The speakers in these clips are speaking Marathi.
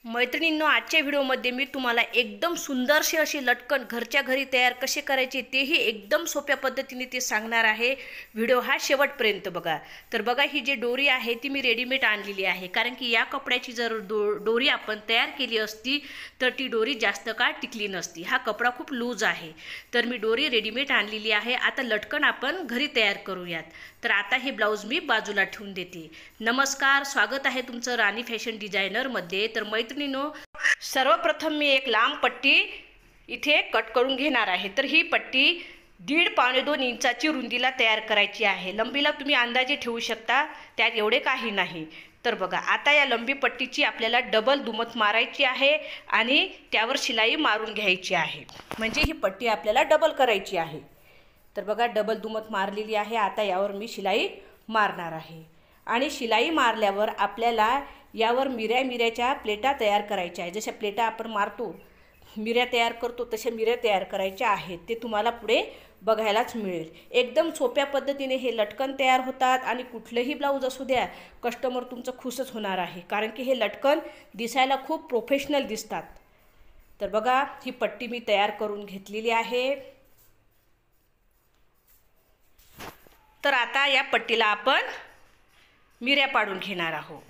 मैत्रिणींनो, आजच्या व्हिडिओमध्ये मी तुम्हाला एकदम सुंदरसे असे लटकन घरच्या घरी तयार कसे करायचे तेही एकदम सोप्या पद्धतीने ते सांगणार आहे। व्हिडिओ हा शेवटपर्यंत बघा। तर बघा, ही जी दोरी आहे ती मी रेडीमेड आणलेली आहे, कारण की या कपड्याची जर दोरी आपण तयार केली असती तर ती दोरी जास्त काळ टिकली नसती। हा कपडा खूप लूज आहे, तर मी दोरी रेडीमेड आणलेली आहे। आता लटकन आपण घरी तयार करूयात। तर आता हे ब्लाऊज मी बाजूला ठेवून देते। नमस्कार, स्वागत आहे तुमचं राणी फॅशन डिझायनरमध्ये। तर मैत्रिणींनो, सर्वप्रथम मी एक लांब पट्टी इथे कट करून घेणार आहे। तर ही पट्टी 1.5-2 इंचाची रुंदीला तयार करायची आहे। लंबीला तुम्ही अंदाजे ठेवू शकता, त्यात एवढे काही नाही। तर बघा, आता या लंबी पट्टीची आपल्याला डबल दुमत मारायची आहे आणि त्यावर शिलाई मारून घ्यायची आहे, म्हणजे ही पट्टी आपल्याला डबल करायची आहे। तर बघा, डबल दुमत मारलेली आहे। आता यावर मी शिलाई मारणार आहे आणि शिलाई मारल्यावर आपल्याला यावर मिऱ्याच्या प्लेटा तयार करायच्या आहे। जशा प्लेटा आपण मारतो, मिऱ्या तयार करतो, तशा मिऱ्या तयार करायच्या आहेत। ते तुम्हाला पुढे बघायलाच मिळेल। एकदम सोप्या पद्धतीने हे लटकन तयार होतात आणि कुठलेही ब्लाऊज असू द्या, कस्टमर तुमचं खुशच होणार आहे, कारण की हे लटकन दिसायला खूप प्रोफेशनल दिसतात। तर बघा, ही पट्टी मी तयार करून घेतलेली आहे। तर आता या पट्टीला आपण मिऱ्या पाडून घेणार आहोत।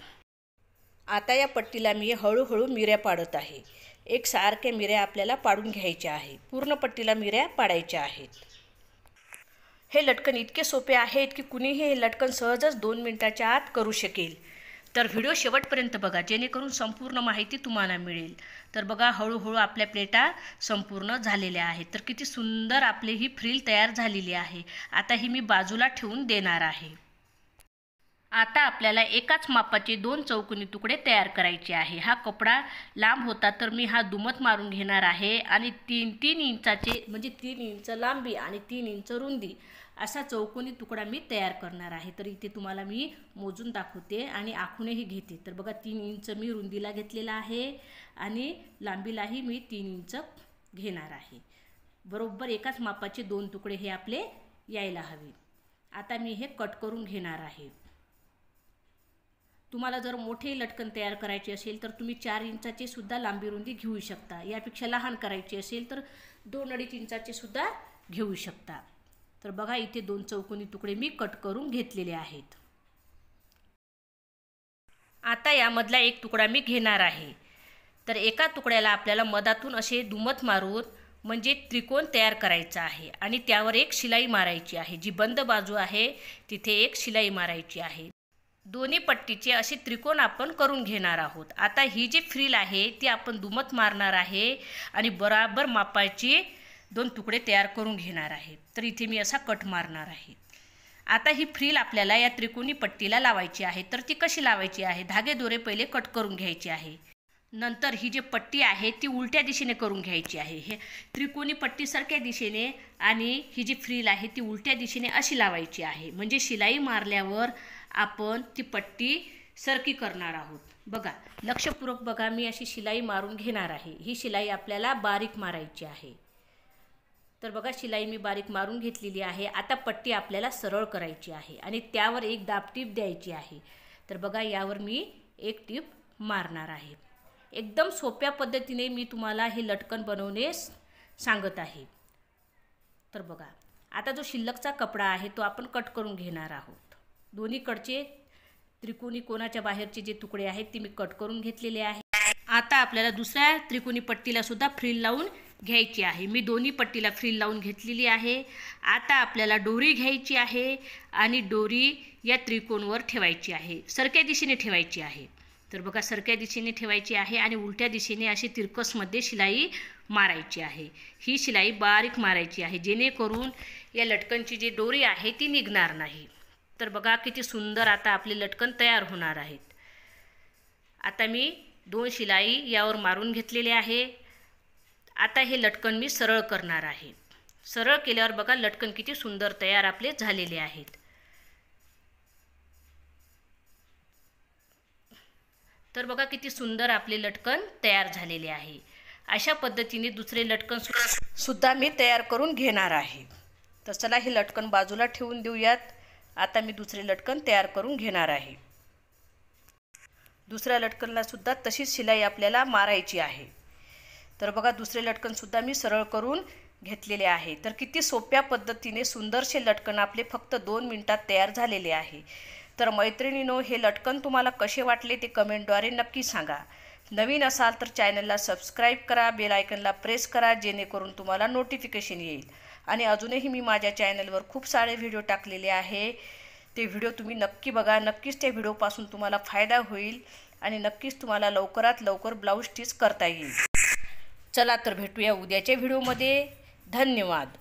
आता या पट्टीला मी हळूहळू मिऱ्या पाडत आहे। एकसारख्या मिऱ्या आपल्याला पाडून घ्यायच्या आहे। पूर्ण पट्टीला मिऱ्या पाडायच्या आहेत। हे लटकन इतके सोपे आहेत की कुणीही हे लटकन सहजच 2 मिनिटाच्या आत करू शकेल। तर व्हिडिओ शेवटपर्यंत बघा, जेणेकरून संपूर्ण माहिती तुम्हाला मिळेल। तर बघा, हळूहळू आपल्या प्लेटा संपूर्ण झालेल्या आहेत। तर किती सुंदर आपली ही फ्रिल तयार झालेली आहे। आता ही मी बाजूला ठेवून देणार आहे। आता आपल्याला एकाच मापाचे 2 चौकोनी तुकडे तयार करायचे आहे। हा कपडा लांब होता, तर मी हा दुमत मारून घेणार आहे आणि 3-3 इंचाचे, म्हणजे 3 इंच लांबी आणि 3 इंच रुंदी असा चौकोनी तुकडा मी तयार करणार आहे। तर इथे तुम्हाला मी मोजून दाखवते आणि आखूनही घेते। तर बघा, 3 इंच मी रुंदीला घेतलेला आहे आणि लांबीलाही मी 3 इंच घेणार आहे। बरोबर एकाच मापाचे 2 तुकडे हे आपले यायला हवे। आता मी हे कट करून घेणार आहे। तुम्हाला जर मोठे लटकन तयार करायचे असेल तर तुम्ही 4 इंचाचे सुद्धा लांबी रुंदी घेऊ शकता। यापेक्षा लहान करायची असेल तर 2-2.5 इंचाचे सुद्धा घेऊ शकता। तर बघा, इथे 2 चौकोनी तुकडे मी कट करून घेतलेले आहेत। आता यामधला एक तुकडा मी घेणार आहे। तर एका तुकड्याला आपल्याला मधातून असे दुमत मारून, म्हणजे त्रिकोण तयार करायचा आहे आणि त्यावर एक शिलाई मारायची आहे। जी बंद बाजू आहे तिथे एक शिलाई मारायची आहे। दोन्ही पट्टीचे असे त्रिकोण आपण करून घेणार आहोत। आता ही जी फ्रिल आहे ती आपण दुमत मारणार आहे आणि बराबर मापाचे 2 तुकडे तयार करून घेणार आहे। तर इथे मी असा कट मारणार आहे। आता ही फ्रिल आपल्याला या त्रिकोणी पट्टीला लावायची आहे। तर ती कशी लावायची आहे? धागे दोरे पहिले कट करून घ्यायचे आहे। नंतर ही जी पट्टी आहे ती उलट्या दिशेने करून घ्यायची आहे। हे त्रिकोणी पट्टी सारख्या दिशेने आणि ही जी फ्रिल आहे ती उलट्या दिशेने अशी लावायची आहे, म्हणजे शिलाई मारल्यावर आपण ती पट्टी सरकी करणार आहोत। बघा, लक्षपूर्वक बघा, मी अशी शिलाई मारून घेणार आहे। ही शिलाई आपल्याला बारीक मारायची आहे। तर बघा, शिलाई मी बारीक मारून घेतलेली आहे। आता पट्टी आपल्याला सरळ करायची आहे आणि त्यावर एक दाबटीप द्यायची आहे। तर बघा, यावर मी एक टीप मारणार आहे। एकदम सोप्या पद्धतीने मी तुम्हाला हे लटकन बनवणे सांगत आहे। तर बघा, आता जो शिल्लकचा कपडा आहे तो आपण कट करून घेणार आहोत। दोन्हीकडचे त्रिकोणी कोणाच्या बाहेरचे जे तुकडे आहेत ते मी कट करून घेतलेले आहे। आता आपल्याला दुसऱ्या त्रिकोणी पट्टीला सुद्धा फ्रिल लावून घ्यायची आहे। मी दोन्ही पट्टीला फ्रिल लावून घेतलेली आहे। आता आपल्याला दोरी घ्यायची आहे आणि दोरी या त्रिकोणावर ठेवायची आहे, सरक्या दिशेने ठेवायची आहे। तर बघा, सरक्या दिशेने ठेवायची आहे आणि उलट्या दिशेने अशी तिरकसमध्ये शिलाई मारायची आहे। ही शिलाई बारीक मारायची आहे, जेणेकरून या लटकनची जी दोरी आहे ती निघणार नाही। तर बघा, किती सुंदर आता आपले लटकन तयार होणार आहेत। आता मी 2 शिलाई यावर मारून घेतलेले आहे। आता हे लटकन मी सरळ करणार आहे। सरळ केल्यावर बघा, लटकन किती सुंदर तयार आपले झालेले आहेत। तर बघा, किती सुंदर आपले लटकन तयार झालेले आहे। अशा पद्धतीने दुसरे लटकन सुद्धा मी तयार करून घेणार आहे। तर चला, हे लटकन बाजूला ठेवून देऊयात। आता मी दुसरे लटकन तयार करून घेणार आहे। दुसऱ्या लटकनला सुद्धा तशीच शिलाई आपल्याला मारायची आहे। तर बघा दुसरे लटकनसुद्धा मी सरळ करून घेतलेले आहे। तर किती सोप्या पद्धतीने सुंदरसे लटकन आपले फक्त 2 मिनिटात तयार झालेले आहे। तर मैत्रिणींनो, हे लटकन तुम्हाला कसे वाटले ते कमेंटद्वारे नक्की सांगा। नवीन असाल तर चॅनलला सबस्क्राईब करा, बेल आयकनला प्रेस करा, जेणेकरून तुम्हाला नोटिफिकेशन येईल। आणि अजूनही मी माझ्या चॅनलवर खूप सारे व्हिडिओ टाकलेले आहे, ते व्हिडिओ तुम्ही नक्की बघा। नक्कीच त्या व्हिडिओपासून तुम्हाला फायदा होईल आणि नक्कीच तुम्हाला लवकरात लवकर ब्लाऊज स्टिच करता येईल। चला तर भेटूया उद्याच्या व्हिडिओमध्ये। धन्यवाद।